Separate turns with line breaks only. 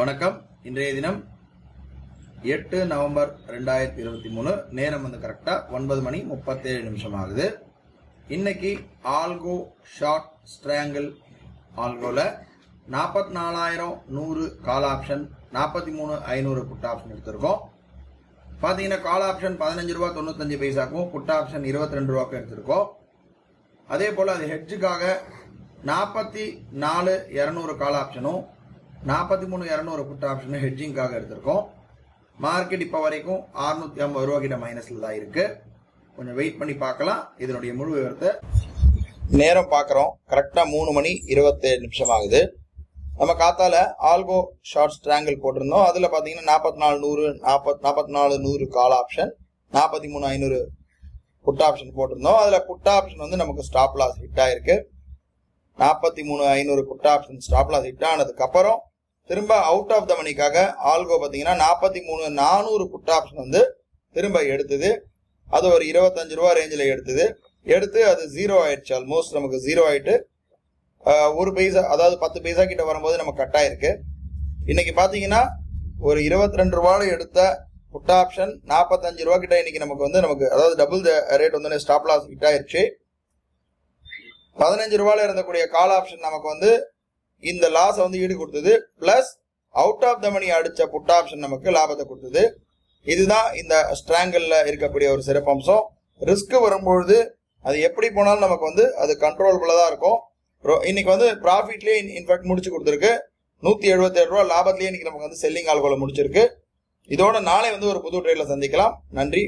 வணக்கம். இன்றைய தினம் 8 நவம்பர் 2023. நேரம் வந்து கரெக்டா 9:37 ஆகுது. இன்னைக்கு ஆல்கோ ஷார்ட் ஸ்ட்ராங்கிள் ஆல்கோல 44,100 கால் ஆப்ஷன், 43,500 புட் ஆப்ஷன் எடுத்திருக்கோம். பாத்தீங்கன்னா கால் ஆப்ஷன் 15 ரூபா 95 பைசாக்கும், புட் ஆப்ஷன் 22 ரூபாய்க்கும் எடுத்திருக்கோம். அதே போல அது ஹெட்ஜுக்காக 44,200 கால் ஆப்ஷனும் 43,200 புட் ஆப்ஷனும் ஹெட்ஜிங்காக எடுத்திருக்கோம். மார்க்கெட் இப்போ வரைக்கும் 650 ரூபா கிட்ட மைனஸ்ல தான் இருக்கு. கொஞ்சம் வெயிட் பண்ணி பார்க்கலாம். இதனுடைய முழு விவரத்தை நேரம் பார்க்குறோம். கரெக்டாக 3:27 ஆகுது. நம்ம காத்தால ஆல்கோ ஷார்ட் ஸ்ட்ராங்கிள் போட்டிருந்தோம். அதில் பார்த்தீங்கன்னா 44,100 கால் ஆப்ஷன், 43,500 புட் ஆப்ஷன் போட்டிருந்தோம். அதில் புட் ஆப்ஷன் வந்து நமக்கு ஸ்டாப் லாஸ் ஹிட் ஆயிருக்கு. 43,500 put option stop loss hit ஆனதுக்கு அப்புறம் திரும்ப அவுட் ஆஃப் த மணிக்காக ஆல்கோ பார்த்தீங்கன்னா 43,400 புட் ஆப்ஷன் வந்து திரும்ப எடுத்தது. அது ஒரு 25 ரூபா ரேஞ்சில் எடுத்து அது ஜீரோ ஆயிடுச்சு. ஆல்மோஸ்ட் நமக்கு ஜீரோ ஆயிட்டு 1 பைசா, அதாவது 10 பைசா கிட்ட வரும்போது நம்ம கட் ஆயிருக்கு. இன்னைக்கு பார்த்தீங்கன்னா ஒரு 22 ரூபாய் எடுத்த புட் ஆப்ஷன் 45 ரூபா கிட்ட இன்னைக்கு நமக்கு அதாவது டபுள் ரேட் வந்து ஸ்டாப் லாஸ் ஹிட் ஆயிடுச்சு. 15 ரூபாயில இருந்தக்கூடிய கால் ஆப்ஷன் நமக்கு வந்து இந்த லாஸ் வந்து ஈடு கொடுத்தது. பிளஸ் அவுட் ஆஃப் த மணி அடிச்ச புட் ஆப்ஷன் நமக்கு லாபத்தை கொடுத்தது. இதுதான் இந்த ஸ்ட்ராங்கிள்ல இருக்கக்கூடிய ஒரு சிறப்பம்சம். ரிஸ்க் வரும்பொழுது அது எப்படி போனாலும் நமக்கு வந்து அது கண்ட்ரோலபிளா தான் இருக்கும். இன்னைக்கு வந்து ப்ராஃபிட்லயே இன்ஃபேக்ட் முடிச்சு கொடுத்துருக்கு. 177 ரூபா லாபத்திலேயே இன்னைக்கு நமக்கு வந்து செல்லிங் ஆல்கோல முடிச்சிருக்கு. இதோட நாளை வந்து ஒரு புது ட்ரேட்ல சந்திக்கலாம். நன்றி.